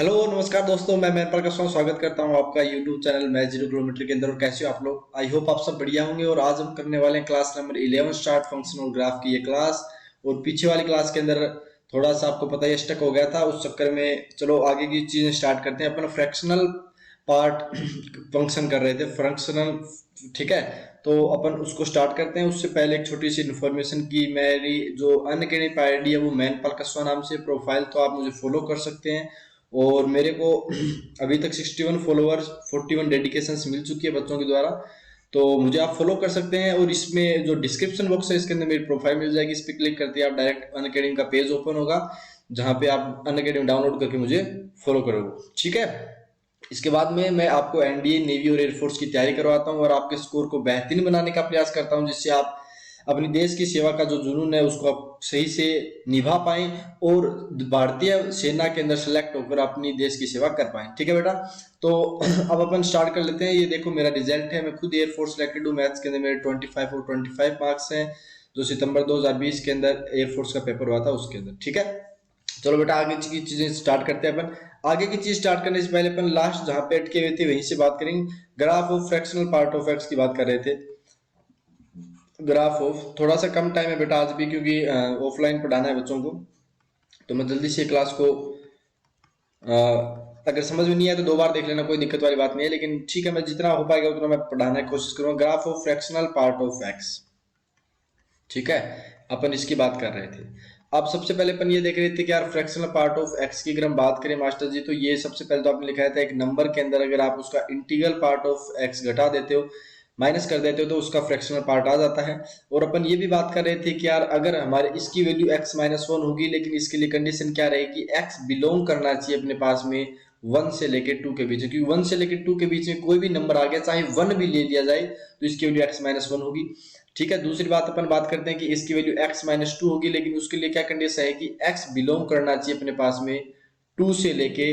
Hello नमस्कार दोस्तों, मैं मैनपाल का स्वागत करता हूं आपका यूट्यूब चैनल मैथ 0 किलोमीटर के अंदर। और कैसे हो आप लोग? आई होप आप सब बढ़िया होंगे। और आज हम करने वाले हैं क्लास नंबर 11 स्टार्ट फंक्शन और ग्राफ की ये क्लास। और पीछे वाली क्लास के अंदर थोड़ा सा आपको पता है स्टक हो गया था, उस चक्कर में चलो आगे की चीजें स्टार्ट करते हैं। अपन फ्रैक्शनल पार्ट फंक्शन कर रहे थे, फ्रैक्शनल, ठीक है। तो अपन उसको स्टार्ट करते हैं। उससे पहले एक छोटी सी इन्फॉर्मेशन की, मेरी जो अनअकैडमी आईडी है वो मैनपाल कस्वा नाम से प्रोफाइल, तो आप मुझे फॉलो कर सकते हैं। और मेरे को अभी तक 61 फॉलोअर्स, 41 डेडिकेशंस मिल चुकी है बच्चों के द्वारा। तो मुझे आप फॉलो कर सकते हैं। और इसमें जो डिस्क्रिप्शन बॉक्स है इसके अंदर मेरी प्रोफाइल मिल जाएगी, इस पर क्लिक करते ही आप डायरेक्ट अनअकैडमी का पेज ओपन होगा, जहां पे आप अनअकैडमी डाउनलोड करके मुझे फॉलो करोगे, ठीक है। इसके बाद में मैं आपको एनडीए, नेवी और एयरफोर्स की तैयारी करवाता हूं और आपके स्कोर को बेहतरीन बनाने का प्रयास करता हूं, जिससे आप अपनी देश की सेवा का जो जुनून है उसको आप सही से निभा पाएं और भारतीय सेना के अंदर सेलेक्ट होकर अपनी देश की सेवा कर पाएं, ठीक है बेटा। तो अब अपन स्टार्ट कर लेते हैं। ये देखो मेरा रिजल्ट है, मैं खुद एयरफोर्स सिलेक्टेड हूँ। मैथ्स के अंदर मेरे 25 और 25 मार्क्स हैं, जो सितंबर 2020 के अंदर एयरफोर्स का पेपर हुआ था उसके अंदर, ठीक है। चलो बेटा आगे की चीजें स्टार्ट करते हैं अपन। आगे की चीज स्टार्ट करने से पहले अपन लास्ट जहां पे अटके हुए थे वहीं से बात करेंगे। Graph of fractional part of x की बात कर रहे थे। ग्राफ ऑफ, थोड़ा सा कम टाइम है बेटा आज भी, क्योंकि ऑफलाइन पढ़ाना है बच्चों को। तो मैं जल्दी से क्लास को अगर समझ में नहीं आया तो दो बार देख लेना, कोई दिक्कत वाली बात नहीं है। लेकिन ठीक है, मैं जितना हो पाएगा उतना मैं पढ़ाने की कोशिश करूंगा। Graph of fractional part of x, ठीक है, अपन इसकी बात कर रहे थे। अब सबसे पहले अपन ये देख रहे थे कि यार फ्रैक्शनल पार्ट ऑफ एक्स की अगर हम बात करें मास्टर जी, तो ये सबसे पहले तो आपने लिखा था एक नंबर के अंदर अगर आप उसका इंटीग्रल पार्ट ऑफ एक्स घटा देते हो, माइनस कर देते हो, तो उसका फ्रैक्शनल पार्ट आ जाता है। और अपन ये भी बात कर रहे थे कि यार अगर हमारे इसकी वैल्यू x माइनस वन होगी, लेकिन इसके लिए कंडीशन क्या रहेगी, x बिलोंग करना चाहिए अपने पास में 1 से लेके 2 के बीच में, क्योंकि 1 से लेके 2 के बीच में कोई भी नंबर आ गया, चाहे 1 भी ले लिया जाए, तो इसकी वैल्यू x माइनस वन होगी, ठीक है। दूसरी बात अपन बात करते हैं कि इसकी वैल्यू x माइनस टू होगी, लेकिन उसके लिए क्या कंडीशन है कि x बिलोंग करना चाहिए अपने पास में 2 से लेके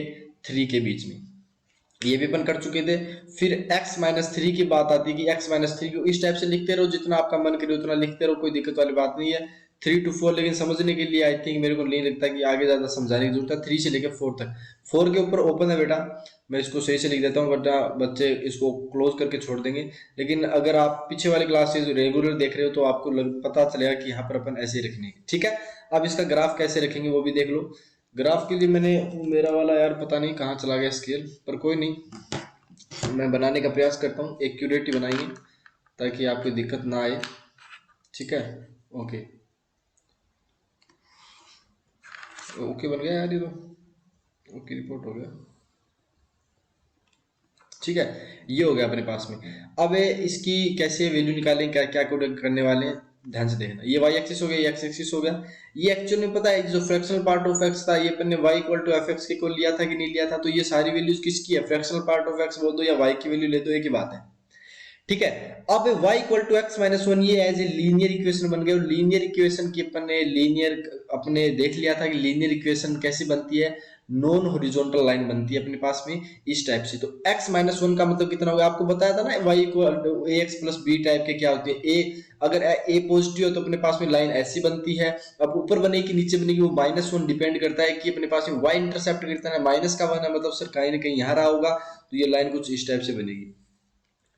3 के बीच में। ये भी अपन कर चुके थे। फिर x माइनस थ्री की बात आती है कि x माइनस थ्री को इस टाइप से लिखते रहो, जितना आपका मन करे उतना लिखते रहो, कोई दिक्कत वाली बात नहीं है। 3 to 4, लेकिन समझने के लिए आई थिंक मेरे को नहीं लगता कि आगे ज्यादा समझाने की जरूरत है। 3 से लेकर 4 तक, 4 के ऊपर ओपन है बेटा, मैं इसको सही से लिख देता हूँ, वरना बच्चे इसको क्लोज करके छोड़ देंगे। लेकिन अगर आप पीछे वाली क्लासेज रेगुलर देख रहे हो तो आपको पता चलेगा कि यहाँ पर अपन ऐसे रखने, ठीक है। अब इसका ग्राफ कैसे रखेंगे वो भी देख लो। ग्राफ के लिए मैंने, मेरा वाला यार पता नहीं कहाँ चला गया स्केल, पर कोई नहीं, मैं बनाने का प्रयास करता हूँ, एक्यूरेट ही बनाइए ताकि आपको दिक्कत ना आए, ठीक है। ओके ओके बन गया यार ये तो, ओके रिपोर्ट हो गया, ठीक है। ये हो गया अपने पास में। अब इसकी कैसे वैल्यू निकालें, क्या क्या करने वाले हैं, ध्यान से देखना। ये वाई एक्सिस हो गया, ये एक्स एक्सिस हो गया। ये एक्चुअल में पता है जो फ्रैक्शनल पार्ट ऑफ एक्स था, ये अपन ने y equal to f x के को लिया था कि नहीं लिया था, तो ये सारी वैल्यूज किसकी है, फ्रैक्शनल पार्ट ऑफ एक्स बोल दो या वाई की वैल्यू ले दो, एक ही बात है, ठीक है। अब y equal to x minus one, ये एज ए लीनियर इक्वेशन बन गया। और लीनियर इक्वेशन की अपन ने लीनियर, अपने देख लिया था कि लीनियर इक्वेशन कैसी बनती है, नॉन हॉरिजॉन्टल लाइन बनती है अपने पास में इस टाइप से। तो x माइनस वन का मतलब कितना होगा, आपको बताया था ना, y equal to a x plus b type के क्या होते हैं। a अगर a पॉजिटिव हो तो अपने पास में लाइन ऐसी बनती है। अब ऊपर बनेगी नीचे बनेगी, वो माइनस वन डिपेंड करता है कि अपने पास में y इंटरसेप्ट करता है, माइनस का वन है, मतलब सर कहीं ना कहीं यहाँ रहा होगा, तो ये लाइन कुछ इस टाइप से बनेगी,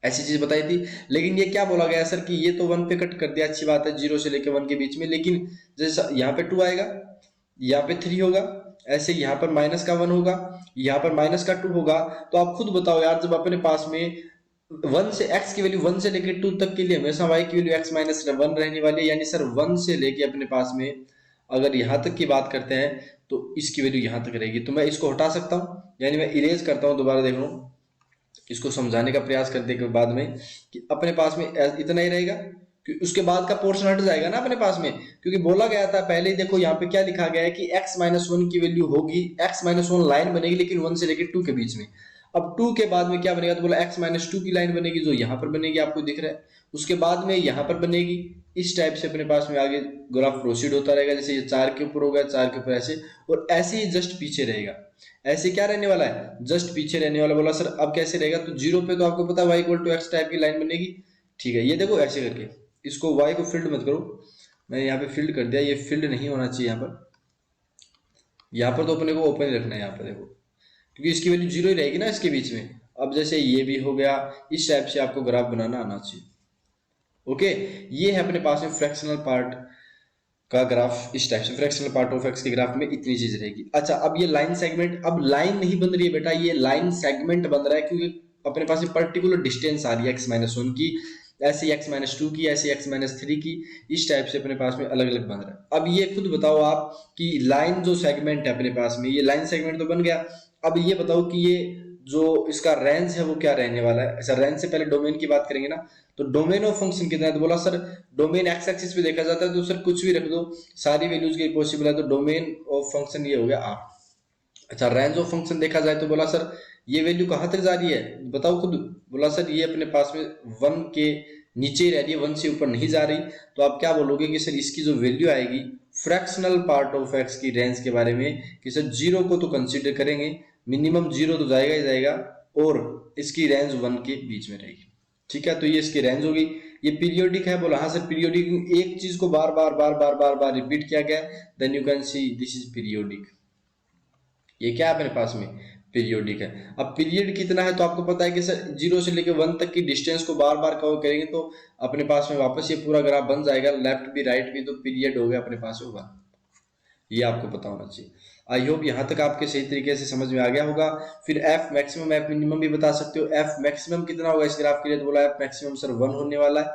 ऐसी चीज बताई थी। लेकिन ये क्या बोला गया सर कि ये तो वन पे कट कर दिया, अच्छी बात है, जीरो से लेकर वन के बीच में, लेकिन जैसे यहाँ पे टू आएगा, यहाँ पे थ्री होगा, ऐसे यहाँ पर माइनस का वन होगा, यहाँ पर माइनस का टू होगा। तो आप खुद बताओ यार, जब अपने पास में वन से एक्स की वैल्यू वन से लेकर टू तक के लिए हमेशा वाई की वैल्यू एक्स माइनस वन रहने वाली है, यानी सर वन से लेके अपने पास में अगर यहाँ तक की बात करते हैं तो इसकी वैल्यू यहाँ तक रहेगी। तो मैं इसको हटा सकता हूँ, यानी मैं इरेज करता हूँ, दोबारा देख लो, इसको समझाने का प्रयास करने के बाद में कि अपने पास में इतना ही रहेगा, क्योंकि उसके बाद का पोर्शन हट जाएगा ना अपने पास में, क्योंकि बोला गया था पहले ही, देखो यहाँ पे क्या लिखा गया है कि x माइनस वन की वैल्यू होगी, x माइनस वन लाइन बनेगी लेकिन 1 से लेकर 2 के बीच में। अब 2 के बाद में क्या बनेगा, तो बोला x माइनस टू की लाइन बनेगी, जो यहाँ पर बनेगी, आपको दिख रहा है। उसके बाद में यहाँ पर बनेगी, इस टाइप से अपने पास में आगे ग्राफ प्रोसीड होता रहेगा, जैसे ये 4 के ऊपर होगा, 4 के ऊपर ऐसे, और ऐसे ही जस्ट पीछे रहेगा। ऐसे क्या रहने वाला है, जस्ट पीछे रहने वाला। बोला सर अब कैसे रहेगा, तो जीरो पे तो आपको पता है y equal to x type की लाइन बनेगी, ठीक है। ये देखो ऐसे करके, इसको वाई को फील्ड मत करो, मैंने यहाँ पे फील्ड कर दिया, ये फील्ड नहीं होना चाहिए यहाँ पर। यहाँ पर तो अपने को ओपन ही रखना है, यहाँ पर देखो क्योंकि इसकी वैल्यू जीरो ही रहेगी ना इसके बीच में। अब जैसे ये भी हो गया, इस टाइप से आपको ग्राफ बनाना आना चाहिए। ओके, ये है अपने पास में फ्रैक्शनल पार्ट का ग्राफ। इस टाइप से फ्रैक्शनल पार्ट ऑफ एक्स के ग्राफ में इतनी चीज रहेगी। अच्छा, अब ये लाइन सेगमेंट, अब लाइन नहीं बन रही है बेटा, ये लाइन सेगमेंट बन रहा है, क्योंकि अपने पास में पर्टिकुलर डिस्टेंस आ रही है x-1 की, ऐसे x-2 की, ऐसे x-3 की, इस टाइप से अपने पास में अलग अलग बन रहा है। अब ये खुद बताओ आप कि लाइन जो सेगमेंट है अपने पास में, ये लाइन सेगमेंट तो बन गया। अब ये बताओ कि ये जो इसका रेंज है वो क्या रहने वाला है। ऐसा रेंज से पहले डोमेन की बात करेंगे ना, तो डोमेन ऑफ फंक्शन कितना है, तो बोला सर डोमेन एक्स एक्सिस पे देखा जाता है, तो सर कुछ भी रख दो, सारी वैल्यूज के पॉसिबल है, तो डोमेन ऑफ फंक्शन ये हो गया आर। अच्छा, रेंज ऑफ फंक्शन देखा जाए तो बोला सर ये वैल्यू कहां तक जा रही है, बताओ खुद। बोला सर ये अपने पास में 1 के नीचे ही रह रही है, 1 से ऊपर नहीं जा रही। तो आप क्या बोलोगे कि सर इसकी जो वैल्यू आएगी फ्रैक्शनल पार्ट ऑफ एक्स की रेंज के बारे में, कि सर जीरो को तो कंसीडर करेंगे, मिनिमम जीरो तो जाएगा ही जाएगा, और इसकी रेंज 1 के बीच में रहेगी। ठीक है, तो ये इसकी रेंज होगी। ये पीरियोडिक है, बोला हाँ सर पीरियोडिक, एक चीज को बार बार बार बार बार बार रिपीट किया गया, then you can see this is periodic. ये क्या है अपने पास में, पीरियोडिक है। अब पीरियड कितना है, तो आपको पता है कि सर 0 से लेकर 1 तक की डिस्टेंस को बार बार कवर करेंगे तो अपने पास में वापस ये पूरा ग्राफ बन जाएगा, लेफ्ट भी राइट भी, तो पीरियड हो गया अपने पास में 1। ये आपको पता होना चाहिए। आई होप यहाँ तक आपके सही तरीके से समझ में आ गया होगा। फिर एफ मैक्सिमम एफ मिनिमम भी बता सकते हो। एफ मैक्सिमम कितना होगा इस ग्राफ के लिए, तो बोला एफ मैक्सिमम सर 1 होने वाला है।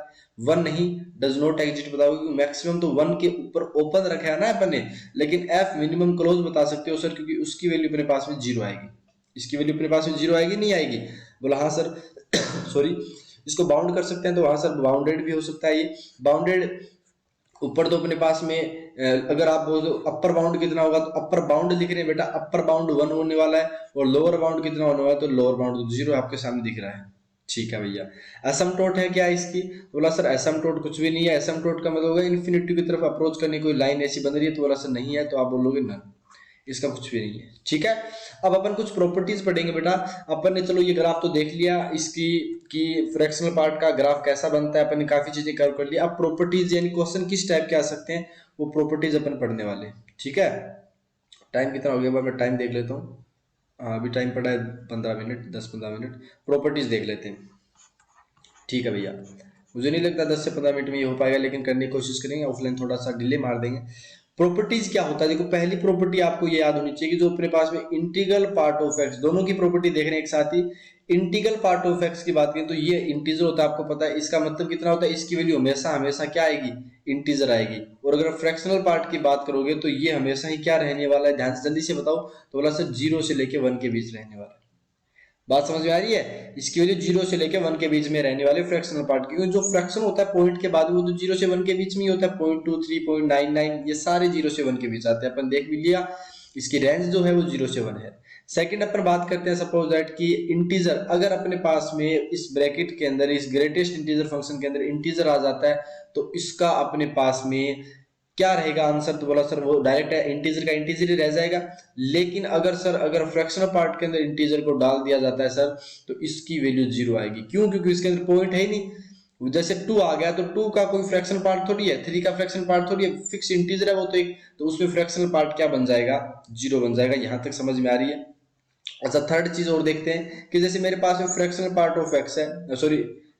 1 नहीं, डज नॉट एग्जिस्ट बताओगे, क्योंकि मैक्सिमम तो 1 के ऊपर ओपन रखा है ना अपन ने, लेकिन एफ मिनिमम क्लोज बता सकते हो सर, क्योंकि उसकी वैल्यू अपने पास में 0 आएगी। इसकी वैल्यू अपने पास में 0 आएगी, नहीं आएगी, बोला हाँ सर सॉरी, इसको बाउंड कर सकते हैं, तो वहां सर बाउंडेड भी हो सकता है। ये बाउंडेड ऊपर तो अपने पास में अगर आप बोलो अपर बाउंड कितना होगा, तो अपर बाउंड लिख रहे हैं बेटा, अपर बाउंड 1 होने वाला है, और लोअर बाउंड कितना होने वाला है, तो लोअर बाउंड 0 आपके सामने दिख रहा है। ठीक है भैया, एसिम्पटोट है क्या इसकी, बोला सर एसिम्पटोट कुछ भी नहीं है। एसिम्पटोट का मतलब होगा इन्फिनिटी की तरफ अप्रोच करने कोई लाइन ऐसी बन रही है, तो बोला सर नहीं है, तो आप बोलोगे ना, इसका कुछ भी नहीं है। ठीक है, अब अपन कुछ प्रॉपर्टीज पढ़ेंगे बेटा। अपन ने चलो ये ग्राफ तो देख लिया इसकी, कि फ्रैक्शनल पार्ट का ग्राफ कैसा बनता है, अपन ने काफी चीजें कवर कर लिया। अब प्रॉपर्टीज यानी क्वेश्चन किस टाइप के आ सकते हैं, वो प्रॉपर्टीज अपन पढ़ने वाले। ठीक है, टाइम कितना हो गया, मैं टाइम देख लेता हूँ। अभी टाइम पड़ा है 15 मिनट, 10-15 मिनट। प्रॉपर्टीज देख लेते हैं। ठीक है भैया, मुझे नहीं लगता 10 से 15 मिनट में ये हो पाएगा, लेकिन करने की कोशिश करेंगे, ऑफलाइन थोड़ा सा डिले मार देंगे। प्रॉपर्टीज क्या होता है, देखो पहली प्रॉपर्टी आपको ये याद होनी चाहिए कि जो अपने पास में इंटीग्रल पार्ट ऑफ एक्स, दोनों की प्रॉपर्टी देख रहे हैं एक साथ ही। इंटीग्रल पार्ट ऑफ एक्स की बात करें तो ये इंटीजर होता है, आपको पता है। इसका मतलब कितना होता है, इसकी वैल्यू हमेशा हमेशा क्या आएगी, इंटीजर आएगी। और अगर फ्रैक्शनल पार्ट की बात करोगे तो ये हमेशा ही क्या रहने वाला है, ध्यान से जल्दी से बताओ, तो बोला सर 0 से लेके 1 के बीच रहने वाला है। बात समझ में आ रही है, इसकी वैल्यू 0 से लेकर 1 के बीच में रहने वाले फ्रैक्शनल पार्ट, क्योंकि जो फ्रैक्शन होता है पॉइंट के बाद वो तो 0 से 1 के बीच में ही होता है। 0.23, 0.99 ये सारे 0 से 1 के बीच आते हैं, अपन देख भी लिया। इसकी रेंज जो है वो 0 से 1 है। सेकंड अपन बात करते हैं, सपोज दैट कि इंटीजर अगर अपने पास में इस ब्रैकेट के अंदर, इस ग्रेटेस्ट इंटीजर फंक्शन के अंदर इंटीजर आ जाता है, तो इसका अपने पास में क्या रहेगा आंसर, तो बोला सर वो डायरेक्ट है इंटीजर का इंटीजर ही रह जाएगा। लेकिन अगर सर अगर फ्रैक्शनल पार्ट के अंदर इंटीजर को डाल दिया जाता है सर, तो इसकी वैल्यू 0 आएगी। क्यों, क्योंकि इसके अंदर पॉइंट है ही नहीं। जैसे 2 आ गया तो 2 का कोई फ्रैक्शनल पार्ट थोड़ी है, 3 का फ्रैक्शनल पार्ट थोड़ी है, फिक्स इंटीजर है वो तो एक, तो उसमें फ्रैक्शनल पार्ट क्या बन जाएगा, 0 बन जाएगा। यहां तक समझ में आ रही है। अच्छा, थर्ड चीज और देखते हैं कि जैसे मेरे पास में फ्रैक्शनल पार्ट ऑफ एक्स है, सॉरी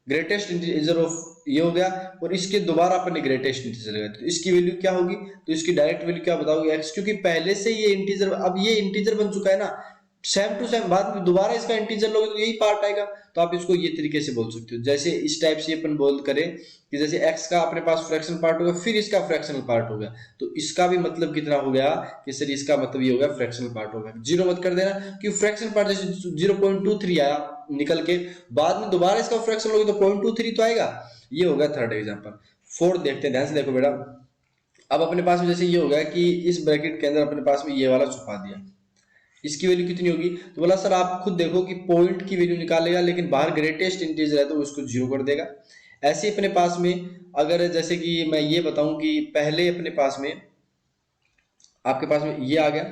ग्रेटेस्ट इंटीजर ऑफ ये हो गया, और इसके दोबारा अपन ने ग्रेटेस्ट इंटीजर लगाया, तो इसकी वैल्यू क्या होगी, तो इसकी डायरेक्ट वैल्यू क्या बताओगे, एक्स, क्योंकि पहले से ये इंटीजर, अब ये इंटीजर बन चुका है ना, सेम टू सेम, बाद में दोबारा इसका इंटीजर लोगे तो यही पार्ट आएगा। तो आप इसको ये तरीके से बोल सकते हो, जैसे इस टाइप से अपन बोल करें कि जैसे x का अपने पास फ्रैक्शनल पार्ट होगा, फिर इसका फ्रैक्शनल पार्ट होगा, तो इसका भी मतलब कितना हो गया कि सर इसका मतलब ये हो गया फ्रैक्शनल पार्ट हो गया। 0 मत कर देना, कि फ्रैक्शनल पार्ट जैसे 0.23 आया निकल के, बाद में दोबारा इसका फ्रैक्शन होगा तो 0.23 तो आएगा। ये हो गया थर्ड एग्जांपल। फोर्थ देखते हैं, ध्यान से देखो बेटा। अब अपने पास में जैसे ये होगा कि इस ब्रैकेट के अंदर अपने पास में ये वाला छुपा दिया, इसकी वैल्यू कितनी होगी, तो बोला सर आप खुद देखो कि पॉइंट की वैल्यू निकालेगा, लेकिन बाहर ग्रेटेस्ट इंटीजर है तो उसको 0 कर देगा। ऐसे अपने पास में अगर जैसे कि मैं ये बताऊं कि पहले अपने पास में आपके पास में ये आ गया,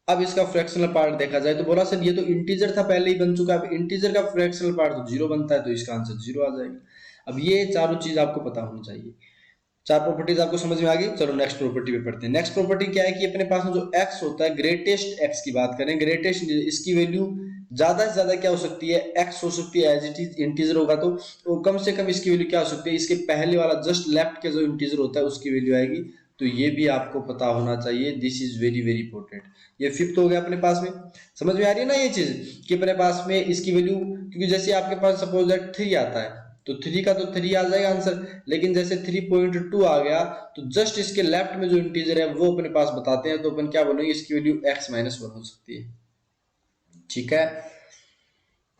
अब इसका फ्रैक्शनल पार्ट देखा जाए तो बोला सर ये तो इंटीजर था पहले ही बन चुका है, अब इंटीजर का फ्रैक्शनल पार्ट तो 0 बनता है, तो इसका आंसर 0 आ जाएगा। अब ये चारों चीज आपको पता होनी चाहिए। चार प्रॉपर्टीज आपको समझ में आ गई। चलो नेक्स्ट प्रॉपर्टी पे पढ़ते हैं। नेक्स्ट प्रॉपर्टी क्या है कि अपने पास में जो x होता है, ग्रेटेस्ट x की बात करें, ग्रेटेस्ट इसकी वैल्यू ज्यादा से ज्यादा क्या हो सकती है, x हो सकती है एज इट इज इंटीजर होगा तो कम से कम इसकी वैल्यू क्या हो सकती है, इसके पहले वाला जस्ट लेफ्ट के जो इंटीजर होता है उसकी वैल्यू आएगी। तो ये भी आपको पता होना चाहिए, this is very very important. ये फिफ्थ हो गया अपने पास में। समझ में आ रही है ना ये चीज कि अपने पास में इसकी वैल्यू, क्योंकि जैसे आपके पास सपोज दैट 3 आता है तो 3 का तो 3 आ जाएगा आंसर, लेकिन जैसे 3.2 आ गया तो जस्ट इसके लेफ्ट में जो इंटीजर है वो अपने पास बताते हैं, तो अपन क्या बोलेंगे, इसकी वैल्यू x-1 हो सकती है। ठीक है,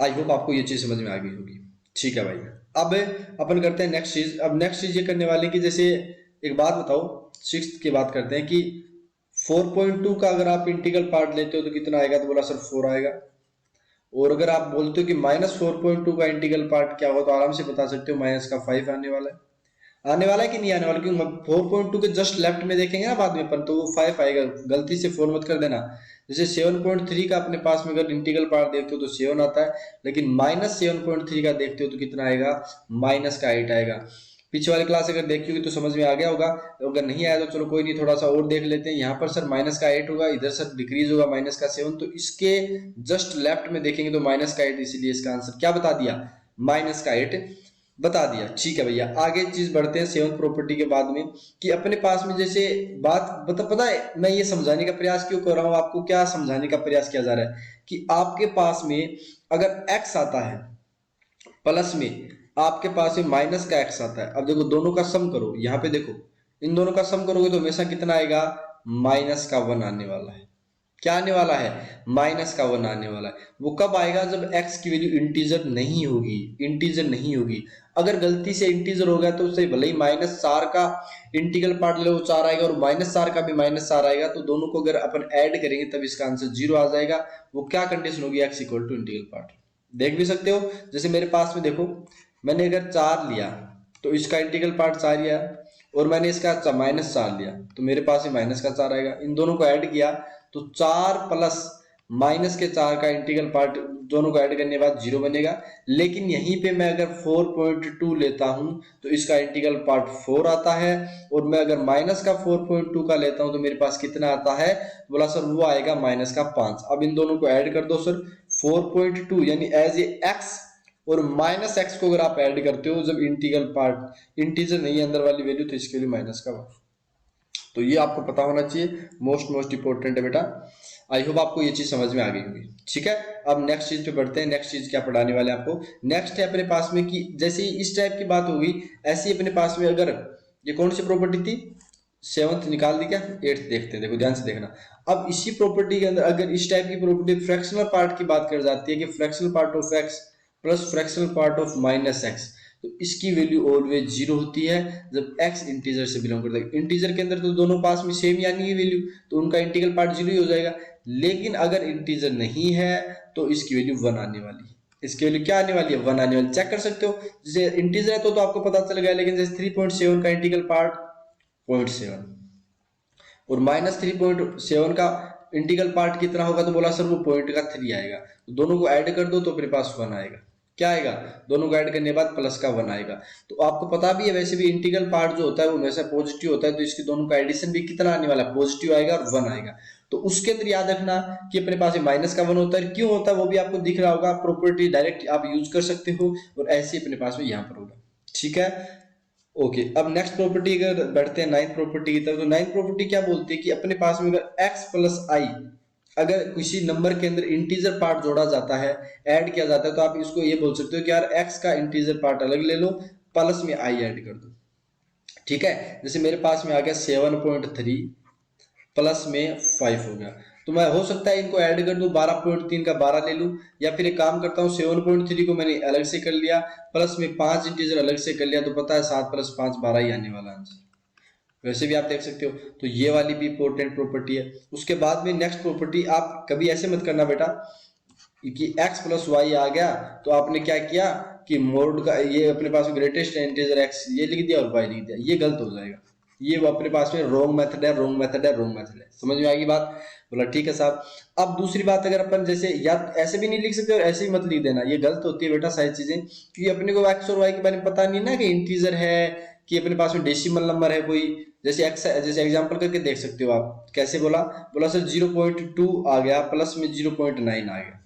आई होप आपको ये चीज समझ में आ गई होगी। ठीक है भाई, अब अपन करते हैं नेक्स्ट चीज। अब नेक्स्ट चीज ये करने वाले कि जैसे एक बात बताओ, सिक्स्थ की बात करते हैं कि 4.2 का अगर आप इंटीग्रल पार्ट लेते हो तो कितना आएगा, तो बोला सर 4 आएगा। और अगर आप बोलते हो कि -4.2 का इंटीग्रल पार्ट क्या होगा, तो आराम से बता सकते हो -5 आने वाला है। आने वाला है कि नहीं आने वाला, क्योंकि 4.2 के जस्ट लेफ्ट में देखेंगे ना बाद में अपन, तो वो 5 आएगा, गलती से 4 मत कर देना। जैसे 7.3 का अपने पास में अगर इंटीग्रल पार्ट देखते हो तो 7 आता है, लेकिन -7.3 का देखते हो तो कितना आएगा, -8 आएगा। पीछे वाली क्लास अगर देखी होगी तो समझ में आ गया होगा, अगर नहीं आया तो चलो कोई नहीं, थोड़ा सा और देख लेते हैं। यहाँ पर सर -8 होगा, इधर सर डिक्रीज होगा -7, तो इसके जस्ट लेफ्ट में देखेंगे तो -8, इसीलिए इसका आंसर क्या बता दिया, -8 बता दिया। ठीक है भैया, आगे चीज बढ़ते हैं 7th प्रॉपर्टी के बाद में कि अपने पास में जैसे बात पता है मैं ये समझाने का प्रयास क्यों कर रहा हूँ, आपको क्या समझाने का प्रयास किया जा रहा है कि आपके पास में अगर x आता है प्लस में आपके पास में माइनस का x आता है, अब देखो दोनों का सम करो, यहाँ पे देखो इन दोनों का सम करोगे तो हमेशा कितना आएगा, -1 आने वाला है। क्या आने वाला है, -1 आने वाला है। वो कब आएगा, जब x की वैल्यू इंटीजर नहीं होगी, इंटीजर नहीं होगी। अगर गलती से इंटीजर हो गया तो उससे भले ही -4 का इंटीग्रल पार्ट ले लो 4 आएगा, और -4 का भी -4 आएगा, तो दोनों को अगर अपन ऐड करेंगे तब इसका आंसर 0 आ जाएगा। वो क्या कंडीशन होगी, x equal to integral part. देख भी सकते हो, जैसे मेरे पास में देखो मैंने अगर 4 लिया तो इसका इंटीग्रल पार्ट 4 लिया, और मैंने इसका -4 लिया तो मेरे पास में -4 आएगा। इन दोनों को ऐड किया तो 4 प्लस -4 का इंटीग्रल पार्ट दोनों को ऐड करने के बाद 0 बनेगा। लेकिन यहीं पे मैं अगर 4.2 लेता हूं तो इसका इंटीग्रल पार्ट 4 आता है, और मैं अगर -4.2 का लेता हूं तो मेरे पास कितना आता है, बोला सर वो आएगा -5। अब इन दोनों को ऐड कर दो सर, 4.2 यानी एज ए x और -x को अगर आप ऐड करते हो जब इंटीग्रल पार्ट इंटीजर नहीं है अंदर वाली वैल्यू, तो इसके लिए -1। तो ये आपको पता होना चाहिए, मोस्ट इंपॉर्टेंट है बेटा। आई होप आपको ये चीज समझ में आ गई होगी। ठीक है, अब नेक्स्ट चीज पे बढ़ते हैं। नेक्स्ट चीज क्या पढ़ाने वाले हैं आपको, नेक्स्ट है अपने पास में कि जैसे इस टाइप की बात होगी, ऐसी अपने पास में अगर ये कौन सी प्रॉपर्टी थी, 7th निकाल दी क्या, 8th देखते हैं, देखो ध्यान से देखना। अब इसी प्रॉपर्टी के अंदर अगर इस टाइप की प्रॉपर्टी फ्रैक्शनल पार्ट की बात कर जाती है कि fractional part of x plus fractional part of -x, तो इसकी वैल्यू ऑलवेज 0 होती है जब x इंटीजर से बिलोंग करता है। इंटीजर के अंदर तो दोनों पास में सेम यानी कि वैल्यू, तो उनका इंटीग्रल पार्ट 0 ही हो जाएगा। लेकिन अगर इंटीजर नहीं है तो इसकी वैल्यू 1 आने वाली है। इसकी वैल्यू क्या आने वाली है, 1 आने वाली। चेक कर सकते हो, जैसे इंटीजर है तो आपको पता चल गया, लेकिन जैसे 3.7 का इंटीग्रल पार्ट 0.7 और -3.7 का इंटीग्रल पार्ट कितना होगा, तो बोला सर वो पॉइंट का 3 आएगा। तो दोनों को ऐड कर दो तो अपने पास 1 आएगा। क्या आएगा, दोनों को ऐड करने के बाद प्लस का 1 आएगा। तो आपको पता भी है वैसे भी इंटीग्रल पार्ट जो होता है वो हमेशा पॉजिटिव होता है, तो इसके दोनों का एडिशन भी कितना आने वाला है, पॉजिटिव आएगा और 1 आएगा। तो उसके अंदर याद रखना कि अपने पास -1 होता है। क्यों होता है वो भी आपको दिख रहा होगा, प्रॉपर्टी डायरेक्ट आप यूज कर सकते हो, और ऐसे अपने पास में यहाँ पर होगा। ठीक है, ओके। अब नेक्स्ट प्रॉपर्टी अगर बढ़ते हैं 9th प्रॉपर्टी की तरफ, तो 9th प्रॉपर्टी क्या बोलती है कि अपने पास में अगर x प्लस आई अगर किसी नंबर के अंदर इंटीजर पार्ट जोड़ा जाता है, ऐड किया जाता है, तो आप इसको ये बोल सकते हो कि यार x का इंटीजर पार्ट अलग ले लो, प्लस में i ऐड कर दो। ठीक है, जैसे मेरे पास में आ गया 7.3 प्लस में 5 हो गया, तो मैं हो सकता है इनको ऐड कर दूं, 12.3 का 12 ले लूं, या फिर एक काम करता हूं 7.3 को मैंने अलग से कर लिया, प्लस में 5 इंटीजर अलग से कर लिया, तो पता है 7 प्लस 5 12 ही आने वाला आंसर। वैसे भी आप देख सकते हो, तो ये वाली भी इंपॉर्टेंट प्रॉपर्टी है। उसके बाद में नेक्स्ट प्रॉपर्टी, आप कभी ऐसे मत करना बेटा कि x प्लस वाई आ गया तो आपने क्या किया कि मोड का ये अपने पास ग्रेटेस्ट इंटीजर x ये लिख दिया और y लिख दिया, ये गलत हो जाएगा। ये वो अपने पास में रॉन्ग मेथड है, रॉन्ग मेथड है, रॉन्ग मेथड है। समझ में आएगी बात, बोला ठीक है साहब। अब दूसरी बात, अगर अपन जैसे या ऐसे भी नहीं लिख सकते और ऐसे ही मत लिख देना, ये गलत होती है बेटा सारी चीजें, क्योंकि अपने को x और y के बारे में पता नहीं ना कि इंटीजर है कि अपने पास में डेसिमल नंबर है कोई, जैसे एक्स, जैसे एग्जांपल करके देख सकते हो आप। कैसे बोला, बोला सर 0.2 आ गया प्लस में 0.9 आ गया।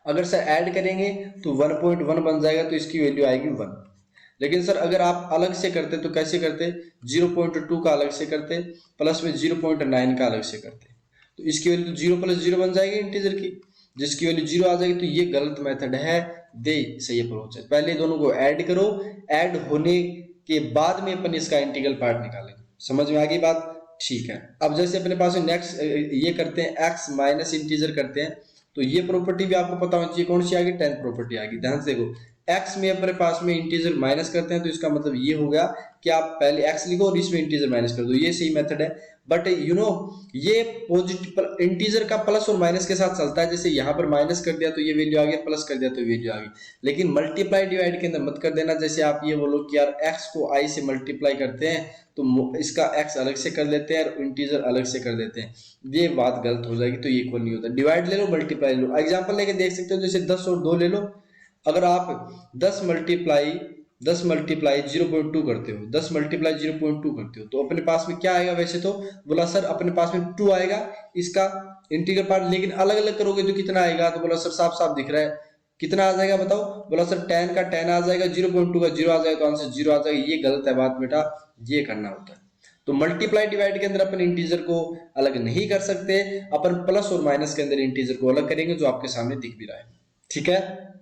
अगर सर ऐड करेंगे तो 1.1 बन जाएगा, तो इसकी वैल्यू आएगी 1। लेकिन सर अगर आप अलग से करते तो कैसे करते, 0.2 का अलग से करते प्लस में 0.9 का अलग से करते, तो इसकी वैल्यू 0 प्लस 0 बन जाएगी इंटीजर की, जिसकी वैल्यू 0 आ जाएगी। तो ये गलत मेथड है, दे सही अप्रोच है। पहले दोनों को ऐड करो, ऐड होने के बाद में अपन इसका इंटीग्रल पार्ट निकालेंगे। समझ में आ गई बात? ठीक है। अब जैसे अपने पास नेक्स्ट ये करते हैं, एक्स माइनस इंटीजर करते हैं, तो ये प्रॉपर्टी भी आपको पता होनी चाहिए, कौन सी आ गई, 10th प्रॉपर्टी आ गई। ध्यान से देखो, x में अपने पास में इंटीजर माइनस करते हैं, तो इसका मतलब ये हो गया कि आप पहले x लिखो और इसमें इंटीजर माइनस कर दो, ये सही मेथड है। बट यू नो ये पॉजिटिव इंटीजर का प्लस और माइनस के साथ चलता है, जैसे यहाँ पर माइनस कर दिया तो ये वैल्यू आ गया, प्लस कर दिया तो वैल्यू आ गई। लेकिन मल्टीप्लाई डिवाइड के अंदर मत कर देना, जैसे आप ये बोलो कि यार x को i से मल्टीप्लाई करते हैं तो इसका x अलग से कर लेते हैं और इंटीजर अलग से कर देते हैं, ये बात गलत हो जाएगी, तो ये इक्वल नहीं होता। डिवाइड ले लो, मल्टीप्लाई ले लो। एग्जांपल लेके देख सकते हो, जैसे 10 और 2 ले लो। अगर आप 10 मल्टीप्लाई 0.2 करते हो, 10 मल्टीप्लाई 0.2 करते हो, तो अपने पास में क्या आएगा, वैसे तो बोला सर अपने पास में 2 आएगा इसका इंटीग्रल पार्ट, लेकिन अलग अलग करोगे तो कितना आएगा, तो बोला सर साफ साफ दिख रहा है, कितना आ जाएगा बताओ, बोला सर 10 का 10 आ जाएगा, 0.2 का 0 आ जाएगा, तो आंसर 0 आ जाएगा। ये गलत है बात बेटा, ये करना होता है। तो मल्टीप्लाई डिवाइड के अंदर अपन इंटीजर को अलग नहीं कर सकते, अपन प्लस और माइनस के अंदर इंटीजर को अलग करेंगे, जो आपके सामने दिख भी रहा है। ठीक है,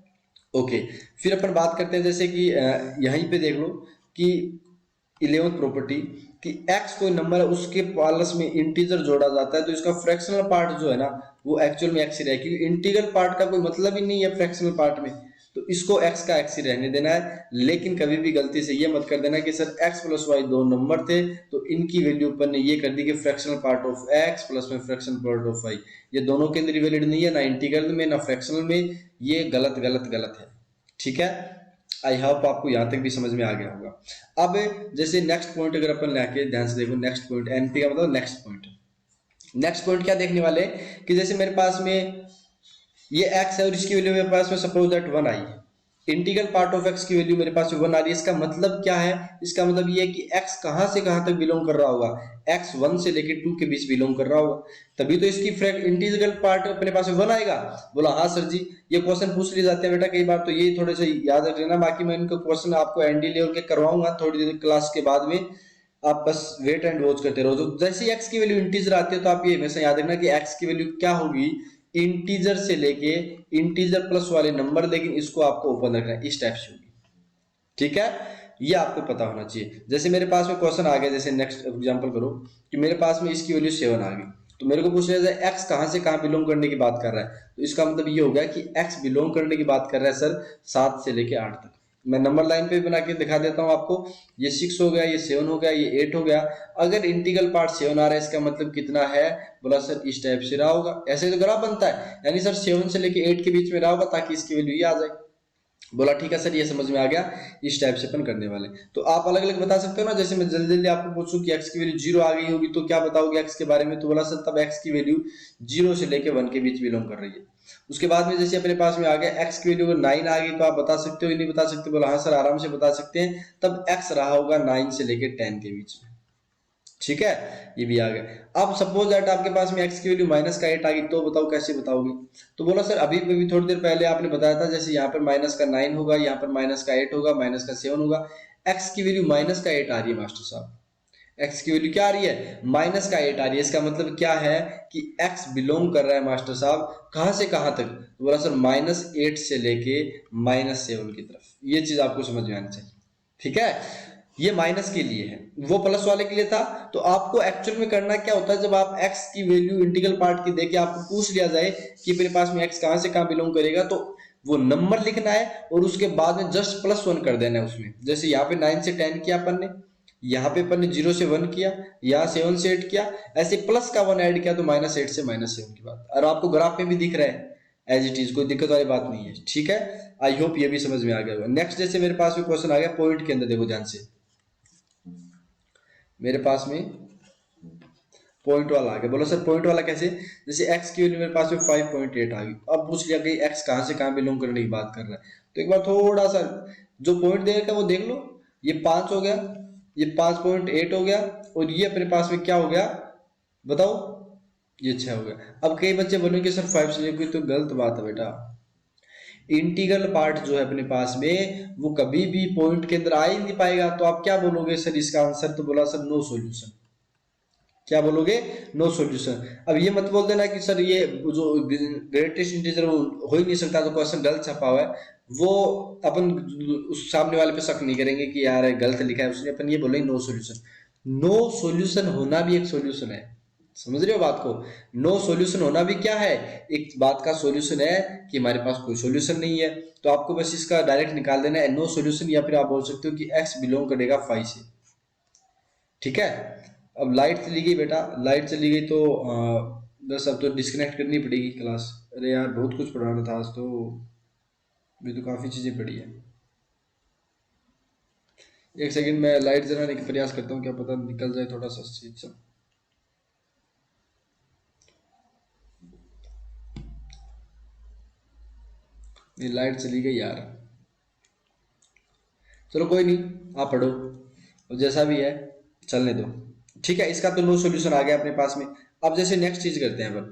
ओके। फिर अपन बात करते हैं, जैसे कि यहीं पे देख लो कि 11th प्रॉपर्टी कि x कोई नंबर है, उसके प्लस में इंटीजर जोड़ा जाता है, तो इसका फ्रैक्शनल पार्ट जो है ना वो एक्चुअल में x ही रहेगा, क्योंकि इंटीग्रल पार्ट का कोई मतलब ही नहीं है फ्रैक्शनल पार्ट में, तो इसको x का x ही रहने देना है। लेकिन कभी भी गलती से ये मत कर देना कि सर x प्लस वाई दो नंबर थे तो इनकी वैल्यू अपन ने ये कर दी कि fractional part of x plus में फ्रैक्शनल पार्ट ऑफ y, ये दोनों के अंदर वैलिड नहीं है, ना इंटीग्रल में ना फ्रैक्शनल में, ये गलत गलत गलत है। ठीक है, आई होप आपको यहां तक भी समझ में आ गया होगा। अब जैसे नेक्स्ट पॉइंट अगर अपन लेके ध्यान से देखो, नेक्स्ट पॉइंट एनपी का मतलब नेक्स्ट पॉइंट। नेक्स्ट पॉइंट क्या देखने वाले कि जैसे मेरे पास में ये x है और इसकी वैल्यू मेरे पास में suppose that 1 I, integral part of x की वैल्यू मेरे पास में 1 आ रही है। इसका मतलब क्या है, इसका मतलब ये है कि x कहां से कहां तक बिलोंग कर रहा होगा, x 1 से लेके 2 के बीच बिलोंग कर रहा होगा, तभी तो इसकी इंटीग्रल पार्ट अपने पास में 1 आएगा। बोला हाँ सर जी, ये क्वेश्चन पूछ लिए जाते हैं बेटा कई बार, तो ये थोड़े से याद रख लेना। बाकी मैं इनको क्वेश्चन आपको एनडी लेवल के करवाऊंगा थोड़ी देर क्लास के बाद में, आप बस वेट एंड वॉच करते रहो। तो जैसे ही x की वैल्यू इंटीजर आती है तो आप ये हमेशा याद रखना कि x की वैल्यू क्या होगी, इंटीजर से लेके इंटीजर प्लस वाले नंबर, लेकिन इसको आपको ओपन रखना है, इस टाइप से होगी। ठीक है, ये आपको पता होना चाहिए। जैसे मेरे पास में क्वेश्चन आ गया, जैसे नेक्स्ट एग्जांपल करो कि मेरे पास में इसकी वैल्यू 7 आ गई, तो मेरे को पूछ रहा है x कहां से कहां बिलोंग करने की बात कर रहा है, तो इसका मतलब ये हो गया कि x बिलोंग करने की बात कर रहा है सर 7 से लेके 8 तक। मैं नंबर लाइन पे बना के दिखा देता हूं आपको, ये 6 हो गया, ये 7 हो गया, ये 8 हो गया। अगर इंटीग्रल पार्ट 7 आ रहा है, इसका मतलब कितना है, बोला सर इस टाइप से रहा होगा, ऐसे तो ग्राफ बनता है, यानी सर 7 से लेके 8 के बीच में रहा होगा ताकि इसकी वैल्यू ये आ जाए। बोला ठीक है सर, ये समझ में आ गया, इस टाइप से अपन करने वाले। तो आप अलग अलग बता सकते हो ना, जैसे मैं जल्दी जल्दी आपको पूछूं कि x की वैल्यू 0 आ गई होगी तो क्या बताओगे x के बारे में, तो बोला सर तब x की वैल्यू 0 से लेके 1 के बीच बिलोंग कर रही है। उसके बाद में जैसे अपने पास में आ गया x की वैल्यू 9 आ गई, तो आप बता सकते हो, नहीं बता सकते, बोला हाँ सर आराम से बता सकते हैं, तब x रहा होगा 9 से लेके 10 के बीच में। ठीक है, ये भी आ गया। अब सपोज दैट आपके पास में x की वैल्यू माइनस का 8 आ गई, तो बताओ कैसे बताओगे, तो बोला सर अभी भी थोड़ी देर पहले आपने बताया था, जैसे यहाँ पर माइनस का 9 होगा, यहाँ पर माइनस का 8 होगा, माइनस का 7 होगा, x की वैल्यू माइनस का 8 आ रही है मास्टर साहब, x की वैल्यू क्या आ रही है, माइनस का 8 आ रही है। इसका मतलब क्या है कि x बिलोंग कर रहा है मास्टर साहब कहां से कहां तक, तो बोला सर -8 से लेके -7 की तरफ, ये चीज आपको समझ में आनी चाहिए। ठीक है, ये माइनस के लिए है, वो प्लस वाले के लिए था। तो आपको एक्चुअल में करना क्या होता है, जब आप x की वैल्यू इंटीग्रल पार्ट की देके आपको पूछ लिया जाए कि मेरे पास में x कहां से कहां बिलोंग करेगा, तो वो नंबर लिखना है और उसके बाद में जस्ट +1 कर देना है उसमें। जैसे यहाँ पे 9 से 10 किया अपन ने, यहाँ पे अपन ने 0 से 1 किया, यहाँ 7 से 8 किया, ऐसे प्लस का 1 ऐड किया तो -8 से -7 की बात, और आपको ग्राफ में भी दिख रहा है एज इट इज, कोई दिक्कत वाली बात नहीं है। ठीक है, आई होप ये भी समझ में आ गया होगा। नेक्स्ट जैसे मेरे पास में क्वेश्चन आ गया पॉइंट के अंदर, देखो ध्यान से, मेरे पास में पॉइंट वाला आ गया। बोलो सर पॉइंट वाला कैसे, जैसे x की वैल्यू मेरे पास में 5.8 आ गई, अब पूछ लिया कि x कहां से कहां बिलोंग करने की बात कर रहा है, तो एक बार थोड़ा सा जो पॉइंट देगा वो देख लो, ये 5 हो गया, ये 5.8 हो गया, और ये अपने पास में क्या हो गया बताओ, ये 6 हो गया। अब कई बच्चे बोलेंगे सर 5 से लेकर, तो गलत बात है बेटा। इंटीग्रल पार्ट जो है अपने पास में वो कभी भी पॉइंट के अंदर आ ही नहीं पाएगा। तो आप क्या बोलोगे सर इसका आंसर, तो बोला सर नो सॉल्यूशन। क्या बोलोगे, नो सॉल्यूशन। अब ये मत बोल देना कि सर ये जो ग्रेटेस्ट इंटीजर वो हो ही नहीं सकता, तो क्वेश्चन गलत छपा हुआ है। वो अपन उस सामने वाले पे शक नहीं करेंगे कि यार गलत लिखा है उसने, अपन ये बोलेंगे नो सॉल्यूशन। नो सॉल्यूशन होना भी एक सॉल्यूशन है, समझ रहे हो बात को। नो सॉल्यूशन होना भी क्या है, एक बात का सॉल्यूशन है कि हमारे पास कोई सॉल्यूशन नहीं है। तो आपको बस इसका डायरेक्ट निकाल देना है नो सॉल्यूशन, या फिर आप बोल सकते हो कि एक्स बिलोंग करेगा 5 से। ठीक है। अब लाइट चली गई बेटा, लाइट चली गई तो बस अब तो डिस्कनेक्ट करनी पड़ेगी क्लास। अरे यार बहुत कुछ पढ़ाना था आज तो, भी तो काफ़ी चीज़ें पढ़ी है। एक सेकंड मैं लाइट जलाने का प्रयास करता हूँ, क्या पता निकल जाए थोड़ा सा चीज सा। ये लाइट चली गई यार, चलो कोई नहीं, आप पढ़ो और जैसा भी है चलने दो। ठीक है, इसका तो नो सॉल्यूशन आ गया अपने पास में। अब जैसे नेक्स्ट चीज करते हैं अपन,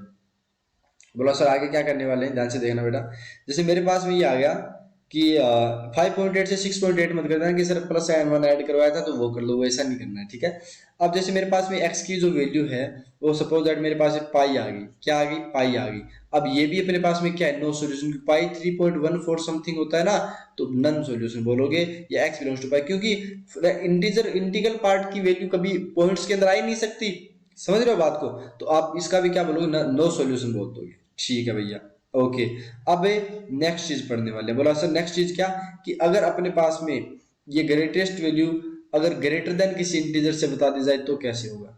बोला सर आगे क्या करने वाले हैं, ध्यान से देखना बेटा। जैसे मेरे पास में ये आ गया कि 5.8 से 6.8 मत करना कि sir plus n one add करवाया था तो वो कर लो, वैसा नहीं करना है। ठीक है। अब जैसे मेरे पास में एक्स की जो वैल्यू है वो सपोज दैट मेरे पास पाई आ गई, क्या आ गई, पाई आ गई। अब ये भी अपने पास में क्या है, नो सॉल्यूशन। पाई 3.14 समथिंग होता है ना, तो नन सॉल्यूशन बोलोगे, या एक्स बिलोंग्स टू पाई, क्योंकि इंटीग्रल पार्ट की वैल्यू कभी पॉइंट्स के अंदर आ ही नहीं सकती, समझ रहे हो बात को। तो आप इसका भी क्या बोलोगे, नो सॉल्यूशन बोल दोगे। ठीक है भैया, ओके। अब नेक्स्ट चीज पढ़ने वाले, बोला सर नेक्स्ट चीज क्या, कि अगर अपने पास में ये ग्रेटेस्ट वैल्यू अगर ग्रेटर देन किसी इंटीजर से बता दी जाए तो कैसे होगा,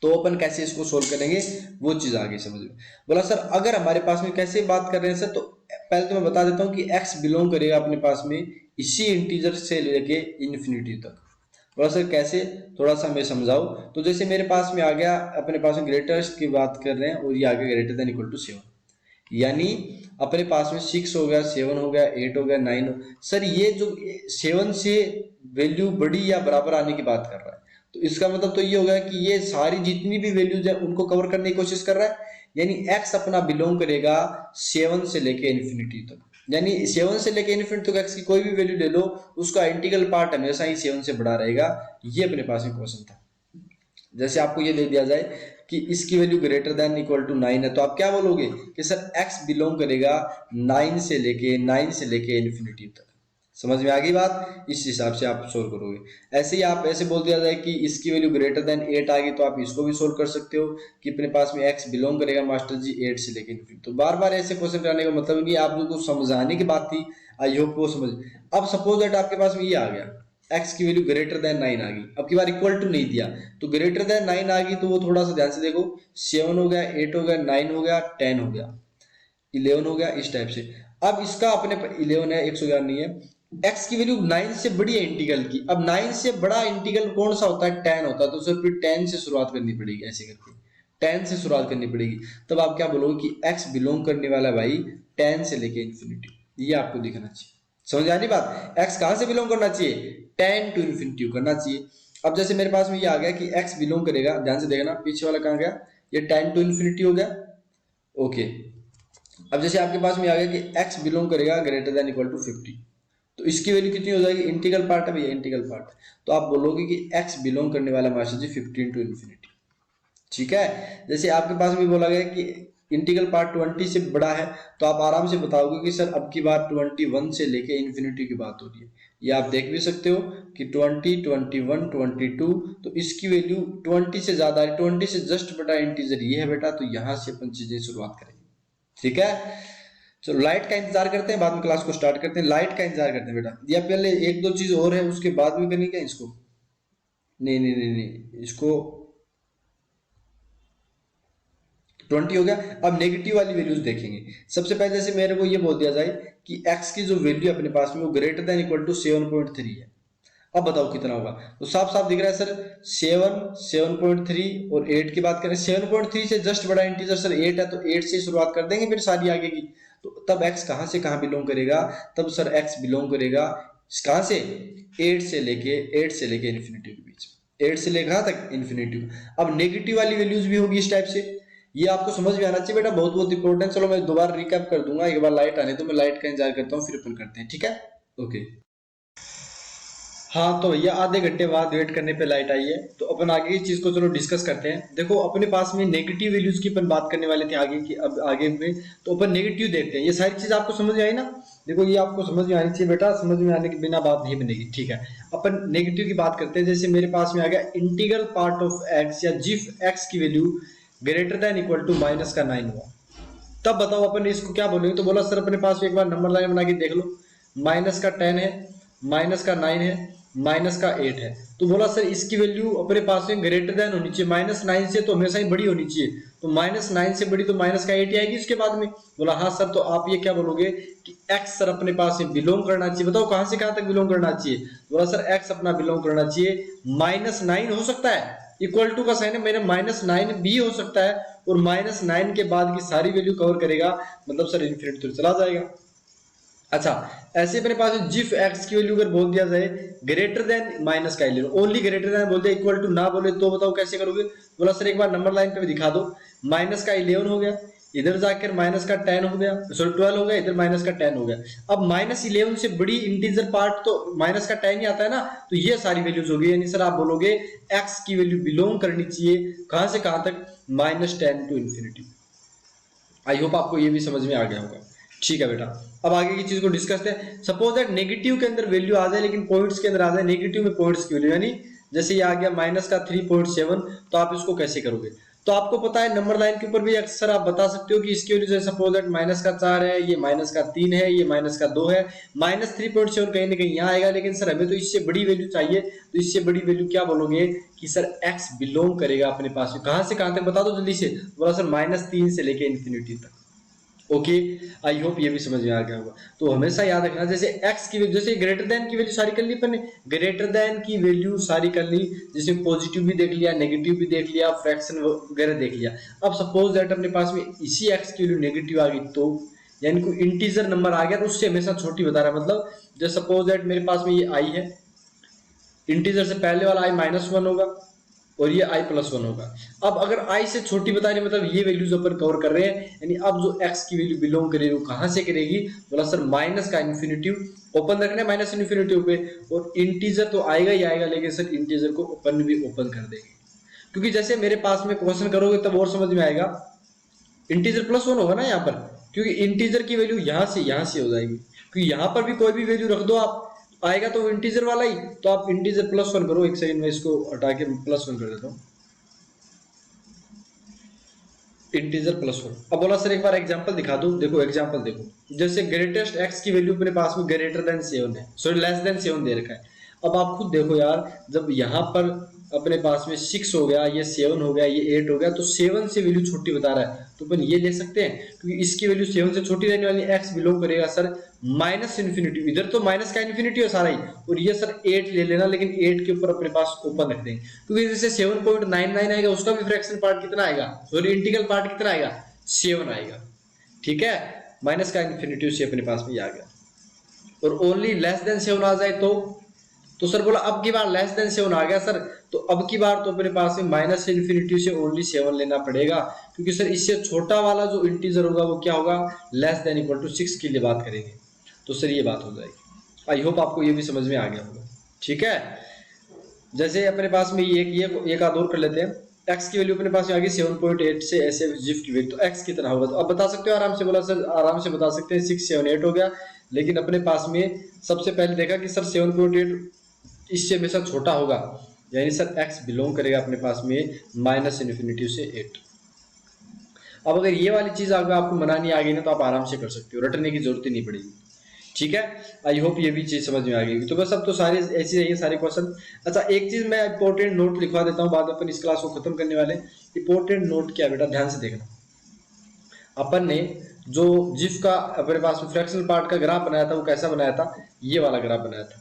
तो अपन कैसे इसको सोल्व करेंगे, वो चीज आगे समझ में। बोला सर अगर हमारे पास में कैसे बात कर रहे हैं सर, तो पहले तो मैं बता देता हूं कि x बिलोंग करेगा अपने पास में इसी इंटीजर से लेके इन्फिनिटी तक। बोला सर कैसे, थोड़ा सा मैं समझाऊं। तो जैसे मेरे पास में आ गया, अपने पास में ग्रेटेस्ट की बात कर रहे हैं, और ये आ गया ग्रेटर देन इक्वल टू 7, यानी अपने पास में 6 हो गया, 7 हो गया, 8 हो गया, 9 हो। सर ये जो 7 से वैल्यू बड़ी या बराबर आने की बात कर रहा है, तो इसका मतलब तो ये होगा कि ये सारी जितनी भी वैल्यूज है उनको कवर करने की कोशिश कर रहा है। यानी x अपना बिलोंग करेगा 7 से लेके इन्फिनिटी तक, यानी 7 से लेके इन्फिनिटी तक x की कोई भी वैल्यू ले लो, उसका इंटीग्रल पार्ट हमेशा ही 7 से बड़ा रहेगा। ये अपने पास में क्वेश्चन था। जैसे आपको ये दे दिया जाए कि इसकी value greater than equal to 9 है, तो आप क्या बोलोगे कि सर x बिलोंग करेगा 9 से लेके इन्फिनिटी तक। समझ में आ गई बात, इस हिसाब से आप सोल्व करोगे। ऐसे ही आप ऐसे बोल दिया जाए कि इसकी वैल्यू ग्रेटर देन 8 आ गई, तो आप इसको भी सोल्व कर सकते हो कि अपने पास में x बिलोंग करेगा मास्टर जी 8 से लेके इन्फिनिटी। तो बार बार ऐसे क्वेश्चन कराने का मतलब नहीं, आप लोगों को समझाने की बात थी, आई होप वो समझ। अब सपोज दैट आपके पास में ये आ गया, x की वैल्यू ग्रेटर देन 9 आ गई, अब की बार इक्वल टू नहीं दिया, तो ग्रेटर देन 9 आ गई, तो वो थोड़ा सा ध्यान से देखो, 7 हो गया, 8 हो गया, 9 हो गया, 10 हो गया, 11 हो गया, इस टाइप से। अब इसका अपने 11 है, 111 नहीं है। x की वैल्यू 9 से बड़ी है इंटीग्रल की, अब 9 से बड़ा इंटीग्रल कौन सा होता है, 10 होता है, तो सर फिर 10 से शुरुआत करनी पड़ेगी, ऐसे करके 10 से शुरुआत करनी पड़ेगी। तब आप क्या बोलोगे कि x बिलोंग करने वाला भाई 10 से लेके इन्फिनिटी, ये आपको दिखना चाहिए। समझ आ रही बात, x कहां से बिलोंग करना चाहिए, 10 टू इन्फिनिटी करना चाहिए। अब जैसे मेरे पास में ये आ गया कि x बिलोंग करेगा, ध्यान से देखना पीछे वाला कहां गया, ये 10 टू इन्फिनिटी हो गया, ओके। अब जैसे आपके पास में आ गया कि x बिलोंग करेगा ग्रेटर देन इक्वल टू 50, तो इसकी वैल्यू कितनी हो जाएगी, इंटीग्रल पार्ट है भैया, इंटीग्रल पार्ट, तो आप बोलोगे कि x बिलोंग करने वाला मास्टर जी 15 टू इन्फिनिटी। ठीक है। जैसे आपके पास भी बोला गया कि इंटीग्रल पार्ट 20 से बड़ा है, तो आप आराम से बताओगे कि सर अब की बार 21 से लेके इन्फिनिटी की बात हो रही है। ये आप देख भी सकते हो कि 20, 21, 22, तो इसकी वैल्यू 20 से ज्यादा है, 20 से जस्ट बड़ा इंटीजर ये है बेटा, तो यहां से अपन चीजें शुरुआत करेंगे। ठीक है, चलो लाइट का इंतजार करते हैं, बाद में क्लास को स्टार्ट करते हैं। लाइट का इंतजार करते हैं बेटा, या पहले एक दो चीज और है उसके बाद में करनी क्या इसको, नहीं नहीं नहीं नहीं, इसको 20 हो गया। अब नेगेटिव वाली वैल्यूज देखेंगे। सबसे पहले जैसे मेरे को ये बोल दिया जाए कि x की जो वैल्यू अपने पास में वो ग्रेटर देन इक्वल टू 7.3 है, अब बताओ कितना होगा। तो साफ साफ दिख रहा है सर 7, 7.3 और 8 की बात करें, 7.3 से जस्ट बड़ा इंटीजर सर 8 है, तो 8 से शुरुआत कर देंगे फिर सारी आगे की। तो तब x कहां से कहां बिलोंग करेगा, तब सर x बिलोंग करेगा कहाँ से, 8 से लेके इन्फिनिटी के बीच, 8 से लेकर कहाँ तक, इन्फिनिटी। अब नेगेटिव वाली वैल्यूज भी होगी इस टाइप से, ये आपको समझ में आना चाहिए बेटा, बहुत बहुत इंपॉर्टेंट। चलो मैं दोबारा रिकैप कर दूंगा, एक बार लाइट आने तो मैं लाइट का इंतजार करता हूँ, फिर अपन करते हैं, ठीक है, ओके। हाँ तो भैया आधे घंटे बाद वेट करने पे लाइट आई है, तो अपन आगे की चीज को चलो डिस्कस करते हैं। देखो अपने पास में नेगेटिव वैल्यूज की अपन बात करने वाले थे आगे की, अब आगे में तो अपन नेगेटिव देखते हैं। ये सारी चीज आपको समझ में आई ना, देखो ये आपको समझ में आनी चाहिए बेटा, समझ में आने के बिना बात नहीं बनेगी, ठीक है। अपन नेगेटिव की बात करते हैं। जैसे मेरे पास में आ गया इंटीग्रल पार्ट ऑफ एक्स या जिफ एक्स की value greater than equal to -9 हुआ, तब बताओ अपन इसको क्या बोलेंगे। तो बोला सर अपने पास एक बार नंबर लाइन बना के देख लो, -10 है, -9 है, -8 है। तो बोला सर इसकी वैल्यू अपने पास में ग्रेटर देन होनी चाहिए, -9 से तो हमेशा ही बड़ी होनी चाहिए, तो -9 से बड़ी तो -8 ही आएगी उसके बाद में। बोला हाँ सर, तो आप ये क्या बोलोगे कि x सर अपने पास में बिलोंग करना चाहिए, बताओ कहां से कहां तक बिलोंग करना चाहिए। बोला सर x अपना बिलोंग करना चाहिए, -9 हो सकता है, इक्वल टू का साइन है, मैंने -9 भी हो सकता है, और -9 के बाद की सारी वैल्यू कवर करेगा, मतलब सर इन्फिनिटी तो चला जाएगा। अच्छा, ऐसे अपने पास जिफ एक्स की वैल्यू अगर बोल दिया जाए greater than -11, only greater than बोल दिया, इक्वल टू ना बोले तो बताओ कैसे करोगे। बोला सर एक बार नंबर लाइन पे भी दिखा दो, -11 हो गया, इधर जाकर -10 हो गया, सॉरी 12 हो गया, इधर -10 हो गया। अब -11 से बड़ी इंटीजर पार्ट तो -10 ही आता है ना, तो ये सारी वैल्यूज होगी, यानी सर आप बोलोगे एक्स की वैल्यू बिलोंग करनी चाहिए कहां से कहां तक, -10 टू इन्फिनिटी। आई होप आपको ये भी समझ में आ गया होगा, ठीक है बेटा। अब आगे की चीज को डिस्कस करते हैं। सपोज दैट नेगेटिव के अंदर वैल्यू आ जाए, लेकिन पॉइंट्स के अंदर आ जाए, नेगेटिव में पॉइंट्स की वैल्यू, यानी जैसे ये आ गया -3.7, तो आप इसको कैसे करोगे। तो आपको पता है नंबर लाइन के ऊपर भी अक्सर आप बता सकते हो कि इसकी वैल्यू जैसे सपोज दैट -4 है, ये -3 है, ये -2 है, -3.7 कहीं ना कहीं यहाँ आएगा, लेकिन सर हमें तो इससे बड़ी वैल्यू चाहिए, तो इससे बड़ी वैल्यू क्या बोलोगे कि सर x बिलोंग करेगा अपने पास में कहां से कहां तक, बता दो जल्दी से। बोला सर -3 से लेके इन्फिनिटी तक, ओके। आई होप ये भी समझ में आ गया होगा। तो हमेशा याद रखना, जैसे x की वैल्यू, जैसे ग्रेटर देन की वैल्यू सारी कर ली अपन ने, ग्रेटर देन की वैल्यू सारी कर ली, जैसे पॉजिटिव भी देख लिया, नेगेटिव भी देख लिया, फ्रैक्शन वगैरह देख लिया। अब सपोज दैट अपने पास में इसी x की वैल्यू नेगेटिव आ गई, तो यानी कोई इंटीजर नंबर आ गया तो उससे हमेशा छोटी बता रहा है, मतलब जैसे सपोज दैट मेरे पास में ये i है, इंटीजर से पहले वाला i -1 होगा और ये i+1 होगा। अब अगर i से छोटी बता रही, मतलब ये वैल्यूज अपन कवर कर रहे हैं, यानी अब जो x की वैल्यू बिलोंग करेगी वो कहां से करेगी। बोला सर माइनस का इन्फिनिटिव ओपन रखना है, माइनस इन्फिनिटिव पे, और इंटीजर तो आएगा ही आएगा, लेकिन सर इंटीजर को अपन भी ओपन कर देंगे, क्योंकि जैसे मेरे पास में क्वेश्चन करोगे तब और समझ में आएगा। इंटीजर +1 होगा ना यहाँ पर, क्योंकि इंटीजर की वैल्यू यहाँ से हो जाएगी, क्योंकि यहाँ पर भी कोई भी वैल्यू रख दो आप, आएगा तो इंटीजर वाला ही, तो आप इंटीजर +1 करो। एक सेकंड में इसको हटा के +1 कर देता हूँ, इंटीजर +1। अब बोला सर एक बार एग्जांपल दिखा दो, देखो एग्जांपल देखो, जैसे ग्रेटेस्ट x की वैल्यू अपने पास में ग्रेटर देन 7 है, सॉरी लेस देन 7 दे रखा है। अब आप खुद देखो यार, जब यहाँ पर अपने पास में 6 हो गया, ये 7 हो गया, ये 8 हो गया, तो 7 से वैल्यू छोटी बता रहा है, तो अपन ये ले सकते हैं, क्योंकि इसकी वैल्यू 7 से छोटी रहने वाली, x बिलोंग करेगा सर माइनस इन्फिनिटी, इधर तो माइनस का इन्फिनिटी है सारा ही, और ये सर 8 ले लेना, लेकिन 8 के ऊपर अपने पास ओपन रख देंगे, क्योंकि जैसे 7.99 आएगा, उसका भी फ्रैक्शन पार्ट कितना आएगा, सॉरी इंटीग्रल पार्ट कितना आएगा, 7 आएगा, ठीक है। माइनस का इन्फिनिटी से अपने पास में आ गया, और ओनली लेस देन 7 आ जाए तो सर बोला अब की बार लेस देन 7 आ गया सर, तो अब की बार तो अपने पास में माइनस इन्फिनिटी से ओनली 7 लेना पड़ेगा, क्योंकि सर इससे छोटा वाला जो इंटीजर होगा वो क्या होगा, लेस देन इक्वल टू 6 के लिए बात करेंगे, तो सर ये बात हो जाएगी। आई होप आपको ये भी समझ में आ गया होगा, ठीक है। जैसे अपने पास में एक आध और कर लेते हैं, x की वैल्यू अपने पास में आ गई 7.8 से ऐसे जिफ की वैल्यू, तो x कितना होगा, तो अब बता सकते हो आराम से। बोला सर आराम से बता सकते हैं, 6 7 8 हो गया, लेकिन अपने पास में सबसे पहले देखा कि सर 7.8 इससे हमेशा छोटा होगा, यानी सर x बिलोंग करेगा अपने पास में माइनस इन्फिनिटी से 8। अब अगर ये वाली चीज अगर आपको बनानी आ गई ना, तो आप आराम से कर सकते हो, रटने की जरूरत ही नहीं पड़ेगी, ठीक है। आई होप ये भी चीज समझ में आ गई। तो बस अब तो सारे ऐसे रहिए सारे क्वेश्चन। अच्छा एक चीज मैं इंपॉर्टेंट नोट लिखवा देता हूँ, बाद में अपन इस क्लास को खत्म करने वाले। इंपॉर्टेंट नोट क्या बेटा, ध्यान से देखना। अपन ने जो जिफ का अपने पास में फ्रैक्शनल पार्ट का ग्राफ बनाया था, वो कैसा बनाया था, ये वाला ग्राफ बनाया था।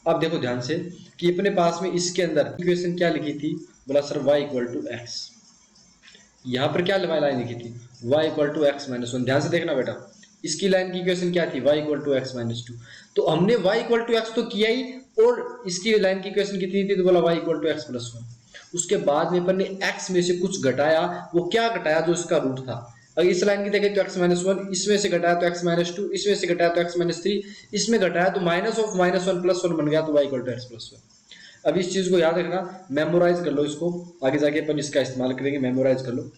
अब देखो ध्यान से कि अपने पास में इसके अंदर इक्वेशन क्या लिखी थी, बोला सर y = x, यहाँ पर क्या लाइन लिखी थी, y = x - 1। ध्यान से देखना बेटा, इसकी लाइन की इक्वेशन क्या थी, y equal to x minus two. तो हमने y इक्वल टू एक्स तो किया ही, और इसकी लाइन की इक्वेशन कितनी थी, तो बोला y equal to x plus one. उसके बाद में अपन ने x में से कुछ घटाया, वो क्या घटाया, जो इसका रूट था। अगर इस लाइन की देखें तो x माइनस वन, इसमें से घटाया तो x माइनस टू, इसमें से घटाया तो x माइनस थ्री, इसमें घटाया तो minus of minus one plus one बन गया, तो y equal to x plus one. अब इस चीज को याद रखना, मेमोराइज कर लो इसको, आगे जाके अपन इसका इस्तेमाल करेंगे, मेमोराइज कर लो,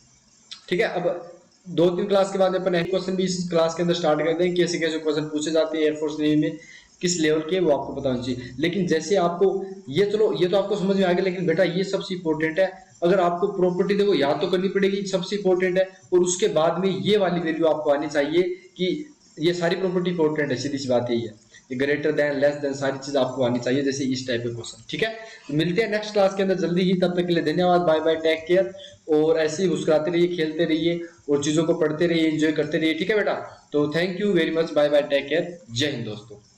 ठीक है। अब 2-3 क्लास के बाद अपन एक क्वेश्चन भी इस क्लास के अंदर स्टार्ट कर देंगे, कैसे कैसे क्वेश्चन पूछे जाते हैं एयरफोर्स नेवी में, किस लेवल के, वो आपको पता होना चाहिए। लेकिन जैसे आपको ये, चलो ये तो आपको समझ में आ गया, लेकिन बेटा ये सबसे इंपॉर्टेंट है, अगर आपको प्रॉपर्टी देखो याद तो करनी पड़ेगी, सबसे इंपॉर्टेंट है, और उसके बाद में ये वाली वैल्यू आपको आनी चाहिए कि ये सारी प्रॉपर्टी इंपॉर्टेंट है, सीधी सी बात यही है, ग्रेटर देन, लेस देन, सारी चीज आपको आनी चाहिए, जैसे इस टाइप के क्वेश्चन, ठीक है। तो मिलते हैं नेक्स्ट क्लास के अंदर जल्दी ही, तब तक के लिए धन्यवाद, बाय बाय, टेक केयर। और ऐसे ही मुस्कुराते रहिए, खेलते रहिए, और चीजों को पढ़ते रहिए, एंजॉय करते रहिए, ठीक है बेटा। तो thank you very much, bye bye, take care, जय हिंद दोस्तों।